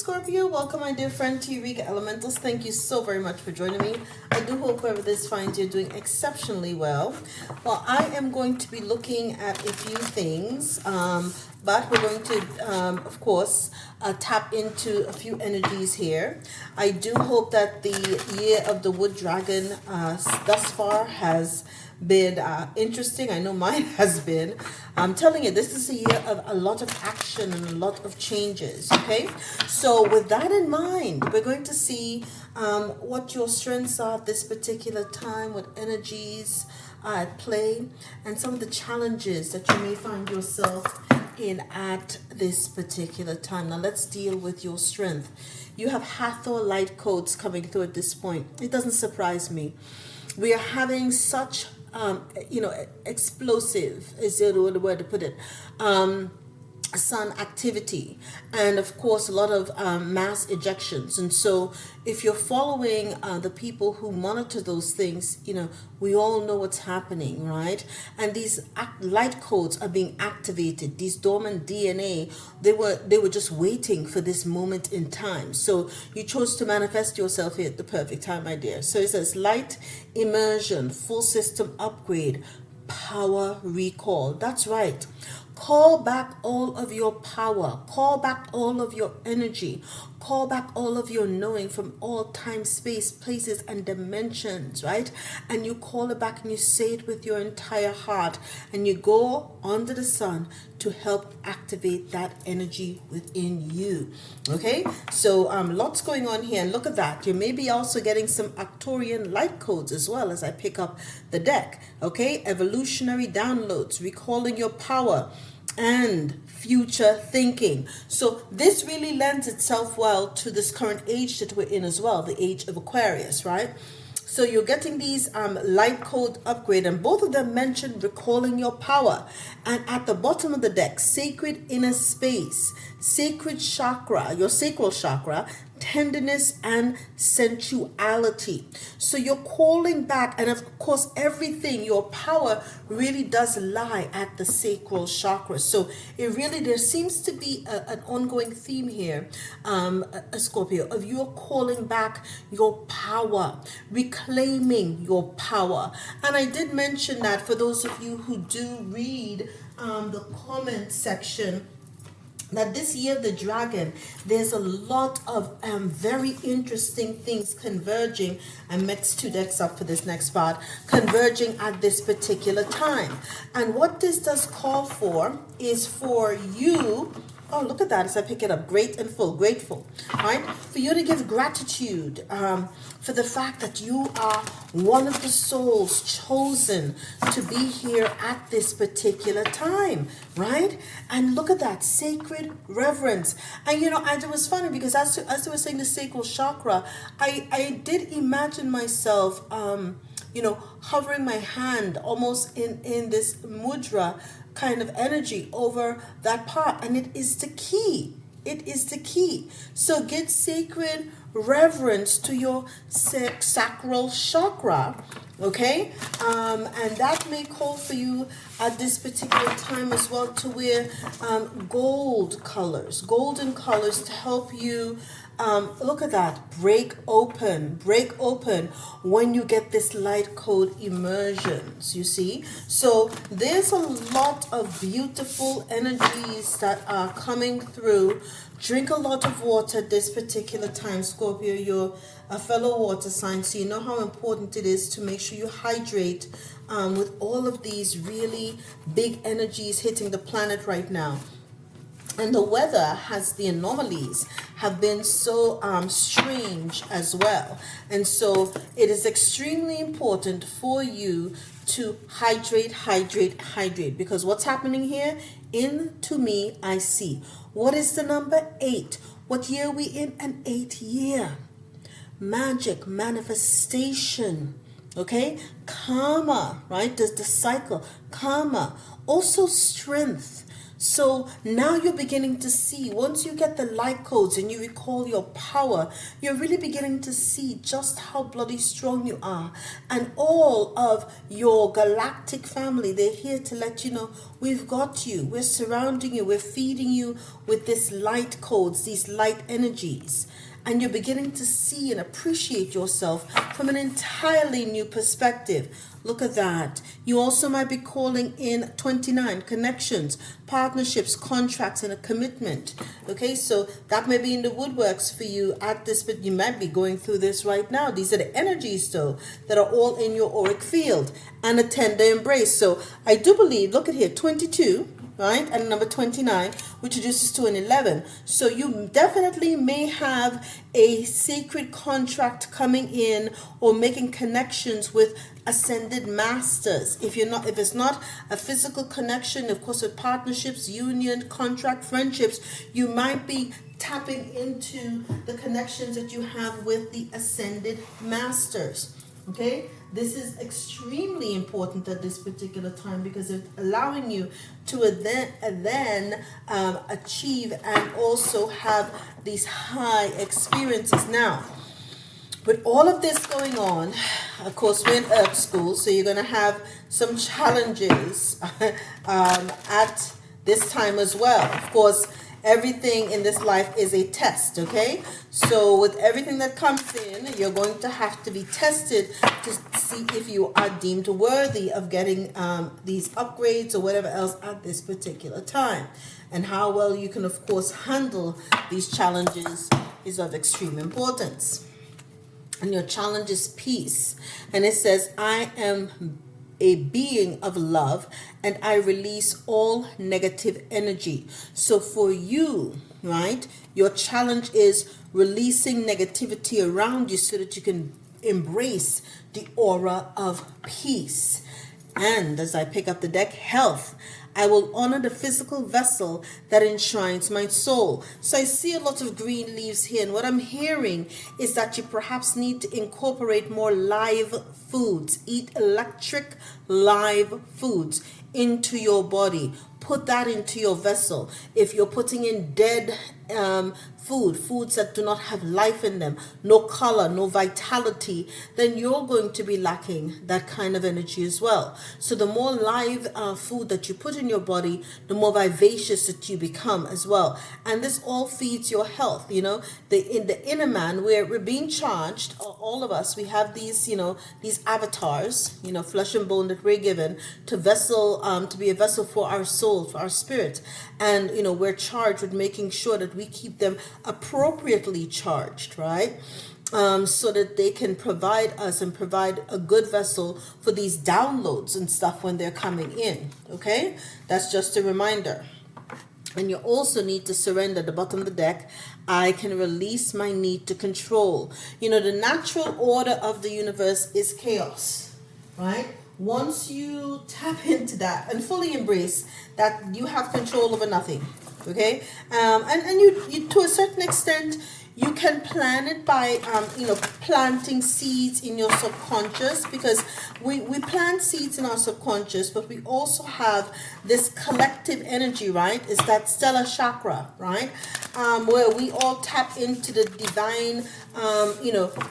Scorpio. Welcome, my dear friend, to Eureka Elementals. Thank you so very much for joining me. I do hope whoever this finds you're doing exceptionally well. Well, I am going to be looking at a few things, but we're going to, of course, tap into a few energies here. I do hope that the year of the Wood Dragon thus far has been interesting. I know mine has been. I'm telling you, this is a year of a lot of action and a lot of changes. Okay, so with that in mind, we're going to see what your strengths are at this particular time, what energies are at play, and some of the challenges that you may find yourself in at this particular time. Now let's deal with your strength. You have Hathor light codes coming through at this point. It doesn't surprise me. We are having such explosive, is the word to put it, sun activity, and of course a lot of mass ejections. And so if you're following the people who monitor those things, we all know what's happening, right? And these light codes are being activated. These dormant DNA, they were just waiting for this moment in time. So you chose to manifest yourself here at the perfect time, my dear. So it says light immersion, full system upgrade, power recall. That's right. Call back all of your power. Call back all of your energy. Call back all of your knowing from all time, space, places, and dimensions, right? And you call it back and you say it with your entire heart. And you go under the sun to help activate that energy within you. Okay? So lots going on here. And look at that. You may be also getting some Arcturian light codes as well as I pick up the deck. Okay? Evolutionary downloads, recalling your power, and future thinking. So this really lends itself well to this current age that we're in as well, the age of Aquarius, right? So you're getting these light code upgrade, and both of them mention recalling your power. And at the bottom of the deck, sacred inner space, sacred chakra, your sacral chakra, tenderness and sensuality. So you're calling back, and of course everything, your power really does lie at the sacral chakra. So there seems to be an ongoing theme here, a Scorpio, of you calling back your power, reclaiming your power. And I did mention that for those of you who do read the comment section, that this year of the dragon, there's a lot of very interesting things converging. I mixed two decks up for this next part, converging at this particular time. And what this does call for is for you, oh, look at that as I pick it up, great and full, grateful, right? For you to give gratitude for the fact that you are one of the souls chosen to be here at this particular time, right? And look at that, sacred reverence. And it was funny because as I was saying the sacral chakra, I did imagine myself, hovering my hand almost in this mudra kind of energy over that part, and it is the key. It is the key. So get sacred reverence to your sacral chakra, okay? And that may call for you at this particular time as well to wear golden colors to help you. Look at that, break open when you get this light code immersions, you see. So there's a lot of beautiful energies that are coming through. Drink a lot of water this particular time, Scorpio. You're a fellow water sign, so you know how important it is to make sure you hydrate with all of these really big energies hitting the planet right now. And the weather the anomalies have been so strange as well. And so it is extremely important for you to hydrate. Because what's happening here? Into me, I see. What is the number 8? What year are we in? An 8th year. Magic, manifestation. Okay? Karma, right? There's the cycle. Karma. Also strength. So now you're beginning to see, once you get the light codes and you recall your power, you're really beginning to see just how bloody strong you are. And all of your galactic family, they're here to let you know, we've got you, we're surrounding you, we're feeding you with this light codes, these light energies. And you're beginning to see and appreciate yourself from an entirely new perspective. Look at that. You also might be calling in 29 connections, partnerships, contracts, and a commitment. Okay, so that may be in the woodworks for you at this, but you might be going through this right now. These are the energies, though, that are all in your auric field, and a tender embrace. So I do believe, look at here, 22. Right, and number 29, which reduces to an 11. So you definitely may have a sacred contract coming in or making connections with ascended masters. If it's not a physical connection, of course, with partnerships, union, contract, friendships, you might be tapping into the connections that you have with the ascended masters. Okay, this is extremely important at this particular time because it's allowing you to then achieve and also have these high experiences. Now, with all of this going on, of course, we're in Earth School, so you're going to have some challenges at this time as well. Of course, everything in this life is a test, okay? So with everything that comes in, you're going to have to be tested to see if you are deemed worthy of getting these upgrades or whatever else at this particular time. And how well you can, of course, handle these challenges is of extreme importance. And your challenge is peace. And it says, I am a being of love, and I release all negative energy. So for you, right, your challenge is releasing negativity around you so that you can embrace the aura of peace. And as I pick up the deck, health. I will honor the physical vessel that enshrines my soul. So I see a lot of green leaves here. And what I'm hearing is that you perhaps need to incorporate more live foods. Eat electric live foods into your body. Put that into your vessel. If you're putting in dead foods that do not have life in them, no color, no vitality, then you're going to be lacking that kind of energy as well. So the more live food that you put in your body, the more vivacious that you become as well. And this all feeds your health. In the inner man, we're being charged, all of us, we have these, these avatars, flesh and bone that we're given to be a vessel for our soul, for our spirit. And, we're charged with making sure that we keep them appropriately charged, right? So that they can provide a good vessel for these downloads and stuff when they're coming in. Okay, that's just a reminder. And you also need to surrender at the bottom of the deck. I can release my need to control. The natural order of the universe is chaos, right? Once you tap into that and fully embrace that you have control over nothing, okay? And you to a certain extent, you can plan it by, planting seeds in your subconscious, because we plant seeds in our subconscious, but we also have this collective energy, right? It's that stellar chakra, right? Where we all tap into the divine,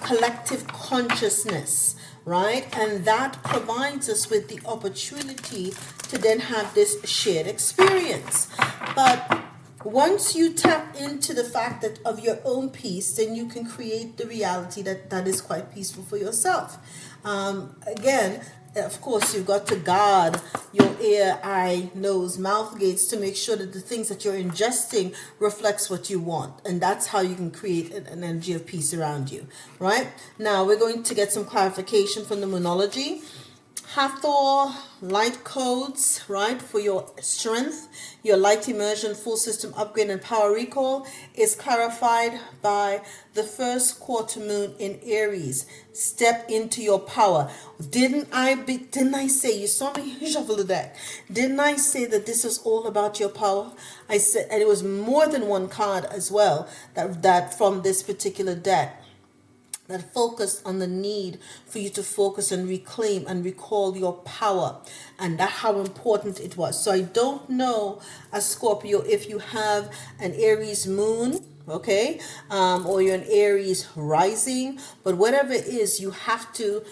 collective consciousness, right? And that provides us with the opportunity to then have this shared experience. But once you tap into the fact that of your own peace, then you can create the reality that is quite peaceful for yourself. Again, of course, you've got to guard your ear, eye, nose, mouth gates to make sure that the things that you're ingesting reflects what you want. And that's how you can create an energy of peace around you, right? Now, we're going to get some clarification from the Moonology. Hathor light codes, right, for your strength, your light immersion, full system upgrade, and power recall is clarified by the first quarter moon in Aries. Step into your power. Didn't I say, you saw me shuffle the deck, didn't I say that this is all about your power? I said, and it was more than one card as well that from this particular deck that focused on the need for you to focus and reclaim and recall your power, and that how important it was. So I don't know, as Scorpio, if you have an Aries moon, okay, or you're an Aries rising, but whatever it is, you have to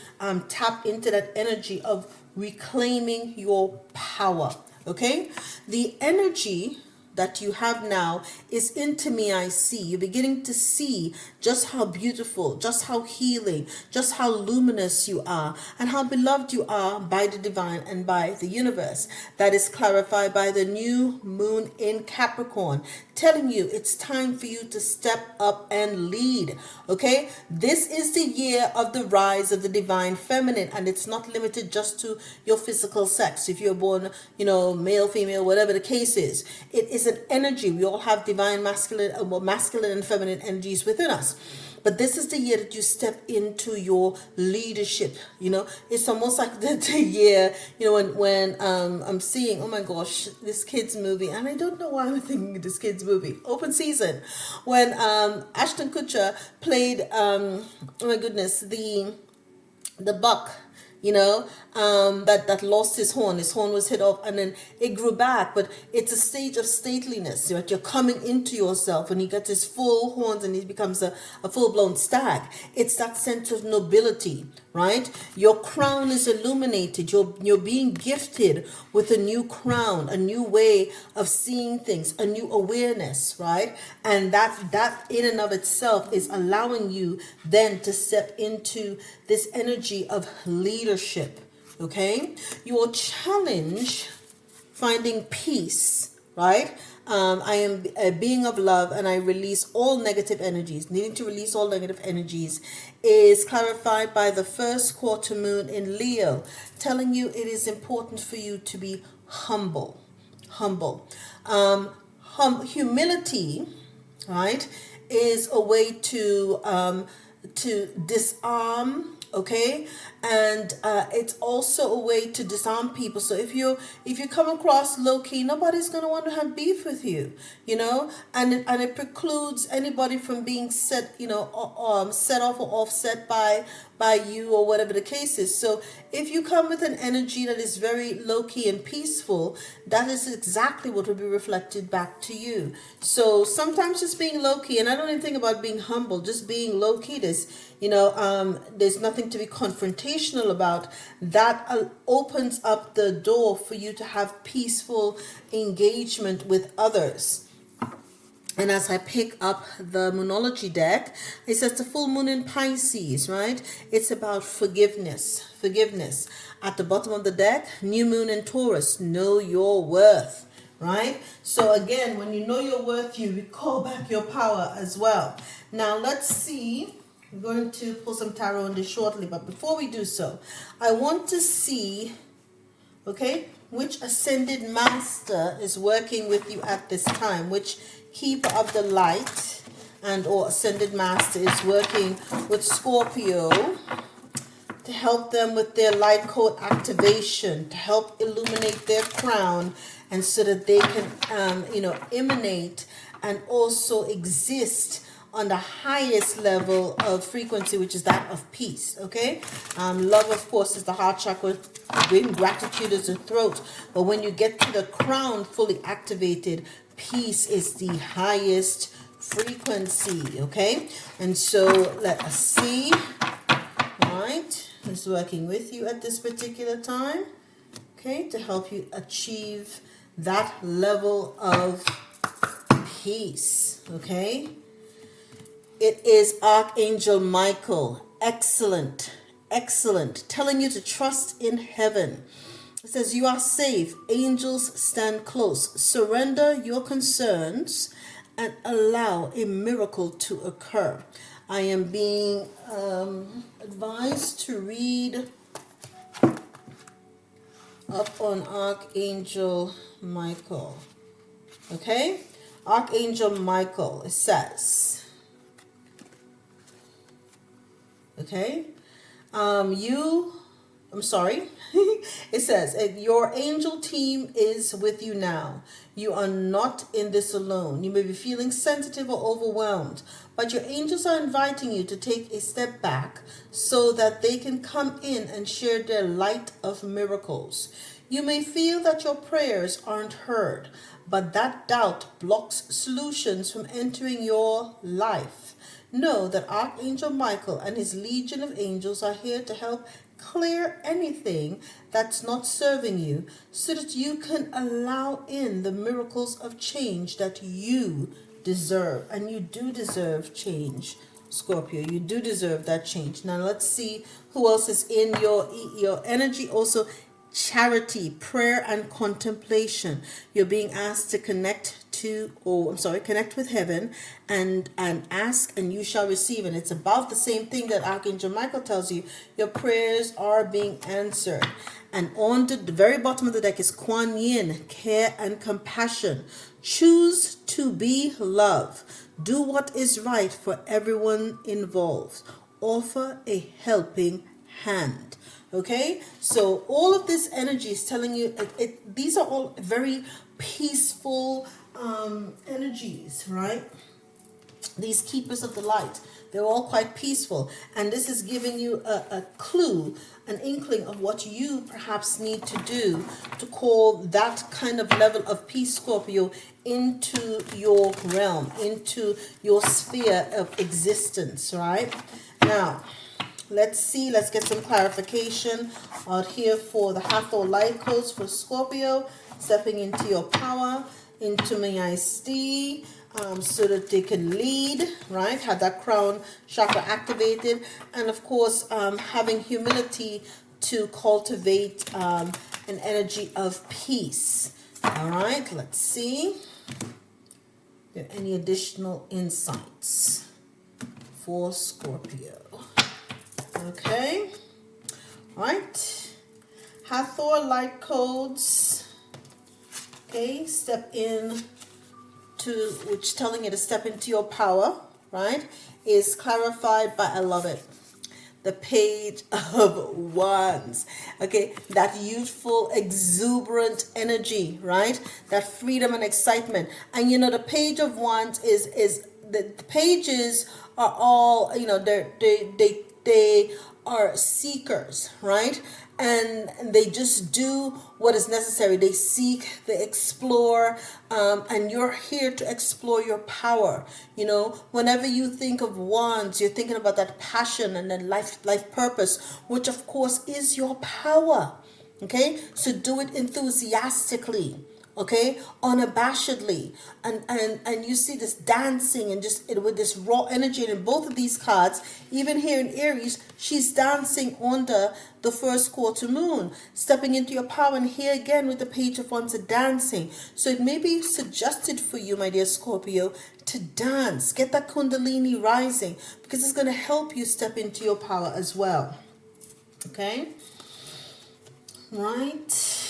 tap into that energy of reclaiming your power. Okay, the energy that you have now is into me, I see. You're beginning to see just how beautiful, just how healing, just how luminous you are, and how beloved you are by the divine and by the universe. That is clarified by the new moon in Capricorn, telling you it's time for you to step up and lead. Okay, this is the year of the rise of the divine feminine, and it's not limited just to your physical sex. If you're born, male, female, whatever the case is, it is an energy. We all have divine masculine and feminine energies within us. But this is the year that you step into your leadership. It's almost like the year, when I'm seeing, oh my gosh, this kids movie, and I don't know why I'm thinking of this kids movie, Open Season, when Ashton Kutcher played, oh my goodness, the buck, that lost his horn. His horn was hit off and then it grew back. But it's a stage of stateliness, right? You're coming into yourself, and he gets his full horns and he becomes a full-blown stag. It's that sense of nobility, right? Your crown is illuminated. You're being gifted with a new crown, a new way of seeing things, a new awareness, right? And that in and of itself is allowing you then to step into this energy of leadership. Okay, your challenge, finding peace, right? I am a being of love, and I release all negative energies. Needing to release all negative energies is clarified by the first quarter moon in Leo, telling you it is important for you to be humble. Humility, right, is a way to disarm. Okay, and it's also a way to disarm people. So if you come across low key, nobody's gonna want to have beef with you, and it precludes anybody from being set off or offset by you or whatever the case is. So if you come with an energy that is very low key and peaceful, that is exactly what will be reflected back to you. So sometimes just being low key, and I don't even think about being humble, just being low key. There's nothing to be confrontational about. That opens up the door for you to have peaceful engagement with others. And as I pick up the Moonology deck, it says the full moon in Pisces, right? It's about forgiveness. At the bottom of the deck, new moon in Taurus, know your worth, right? So again, when you know your worth, you recall back your power as well. Now let's see. I'm going to pull some tarot on this shortly, but before we do so, I want to see, which ascended master is working with you at this time, which keeper of the light and or ascended master is working with Scorpio to help them with their light code activation, to help illuminate their crown, and so that they can, emanate and also exist on the highest level of frequency, which is that of peace. Okay, love, of course, is the heart chakra. Gratitude is the throat. But when you get to the crown fully activated, peace is the highest frequency. Okay, and so let us see. All right, who's working with you at this particular time? Okay, to help you achieve that level of peace. Okay. It is Archangel Michael. Excellent. Telling you to trust in heaven. It says you are safe. Angels stand close. Surrender your concerns and allow a miracle to occur. I am being advised to read up on Archangel Michael. Okay? Archangel Michael, it says, okay, you I'm sorry. It says, your angel team is with you now. You are not in this alone. You may be feeling sensitive or overwhelmed, but your angels are inviting you to take a step back so that they can come in and share their light of miracles. You may feel that your prayers aren't heard, but that doubt blocks solutions from entering your life. Know that Archangel Michael and his legion of angels are here to help clear anything that's not serving you so that you can allow in the miracles of change that you deserve. And you do deserve change, Scorpio. You do deserve that change. Now let's see who else is in your energy. Also, charity, prayer, and contemplation. You're being asked to connect with heaven and ask and you shall receive. And it's about the same thing that Archangel Michael tells you. Your prayers are being answered. And on the very bottom of the deck is Kuan Yin, care and compassion. Choose to be love. Do what is right for everyone involved. Offer a helping hand. Okay, so all of this energy is telling you these are all very peaceful energies, right? These keepers of the light, they're all quite peaceful, and this is giving you a clue, an inkling of what you perhaps need to do to call that kind of level of peace, Scorpio, into your realm, into your sphere of existence, right? Now, let's get some clarification out here for the Hathor light codes for Scorpio, stepping into your power, into Mayasti, so that they can lead, right? Have that crown chakra activated, and of course, having humility to cultivate an energy of peace. All right, let's see. Are there any additional insights for Scorpio? Okay, right. Hathor light codes. Okay, step in to which telling you to step into your power, right? Is clarified by, I love it, the Page of Wands. Okay, that youthful, exuberant energy, right? That freedom and excitement. And you know, the Page of Wands is the pages are all, you know, they are seekers, right? And they just do what is necessary. They seek, they explore, and you're here to explore your power. You know, whenever you think of wands, you're thinking about that passion and then life purpose, which of course is your power. Okay, so do it enthusiastically. Okay, unabashedly, and you see this dancing and just with this raw energy. And in both of these cards, even here in Aries, she's dancing under the first quarter moon, stepping into your power. And here again with the Page of Wands, dancing. So it may be suggested for you, my dear Scorpio, to dance, get that Kundalini rising, because it's going to help you step into your power as well. Okay, right.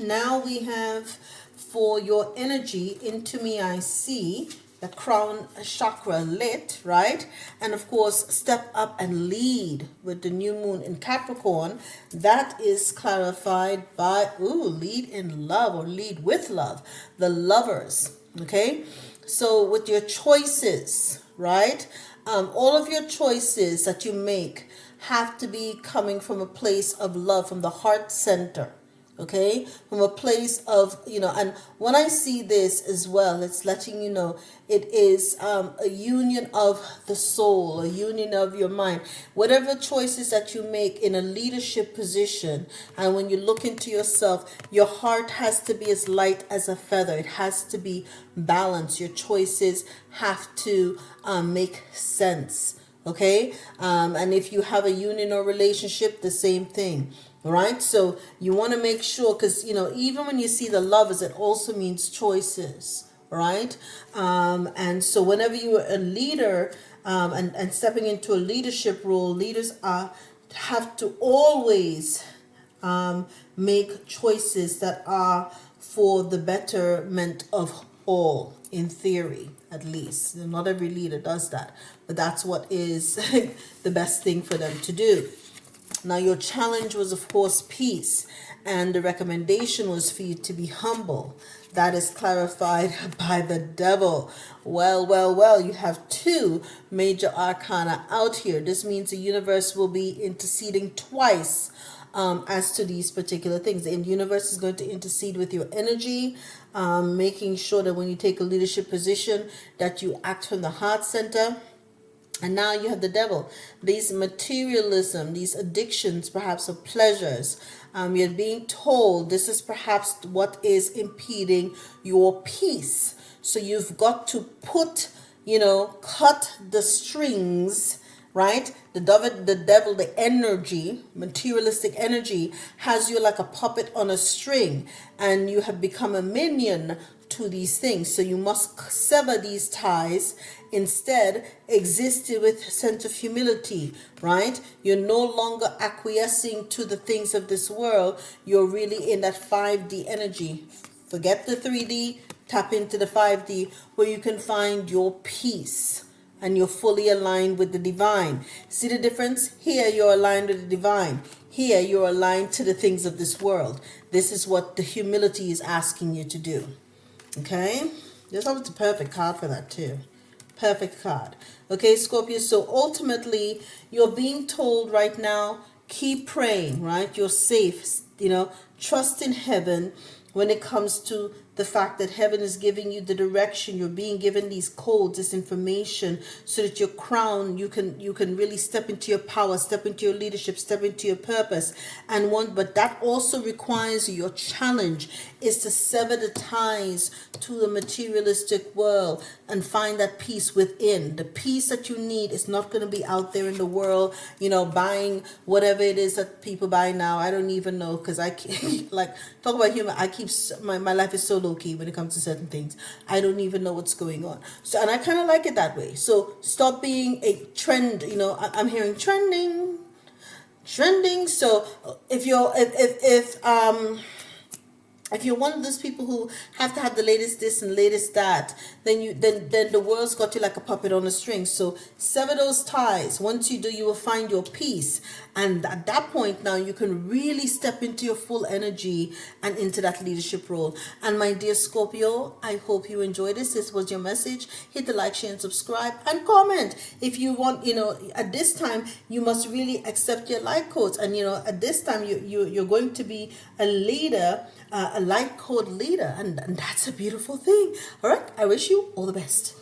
Now we have for your energy into me, I see the crown chakra lit, right? And of course, step up and lead with the new moon in Capricorn. That is clarified by, lead in love or lead with love, the lovers, okay? So with your choices, right? All of your choices that you make have to be coming from a place of love, from the heart center. Okay, from a place of, you know, and when I see this as well, it's letting you know it is a union of the soul, a union of your mind. Whatever choices that you make in a leadership position, and when you look into yourself, your heart has to be as light as a feather. It has to be balanced. Your choices have to make sense. Okay, and if you have a union or relationship, the same thing. Right, so you want to make sure, because you know, even when you see the lovers, it also means choices, right? And so whenever you're a leader and stepping into a leadership role, leaders have to always make choices that are for the betterment of all, in theory, at least. Not every leader does that, but that's what is the best thing for them to do. Now, your challenge was, of course, peace, and the recommendation was for you to be humble. That is clarified by the devil. Well, well, well, you have two major arcana out here. This means the universe will be interceding twice as to these particular things. The universe is going to intercede with your energy, making sure that when you take a leadership position, that you act from the heart center. And now you have the devil. These materialism, these addictions, perhaps of pleasures. You're being told this is perhaps what is impeding your peace. So you've got to cut the strings, right? The devil, the energy, materialistic energy, has you like a puppet on a string, and you have become a minion to these things. So you must sever these ties. Instead, exist with a sense of humility, right? You're no longer acquiescing to the things of this world. You're really in that 5D energy. Forget the 3D, tap into the 5D, where you can find your peace and you're fully aligned with the divine. See the difference? Here you're aligned with the divine. Here you're aligned to the things of this world. This is what the humility is asking you to do. Okay? This is the perfect card for that too. Perfect card. Okay, Scorpio, so ultimately you're being told right now, keep praying, right? You're safe, trust in heaven when it comes to the fact that heaven is giving you the direction. You're being given these codes, this information, so that your crown, you can really step into your power, step into your leadership, step into your purpose. But that also requires your challenge is to sever the ties to the materialistic world and find that peace within. The peace that you need is not going to be out there in the world, buying whatever it is that people buy now. I don't even know, because I keep, talk about humor. I keep, my life is so low key when it comes to certain things. I don't even know what's going on. So, and I kind of like it that way. So stop being a trend. I'm hearing trending. So if you're one of those people who have to have the latest this and latest that, then the world's got you like a puppet on a string. So sever those ties. Once you do, you will find your peace. And at that point now, you can really step into your full energy and into that leadership role. And my dear Scorpio, I hope you enjoyed this. This was your message. Hit the like, share, and subscribe, and comment. If you want, at this time, you must really accept your light codes. And, at this time, you're going to be a leader, a light code leader. And that's a beautiful thing. All right. I wish you all the best.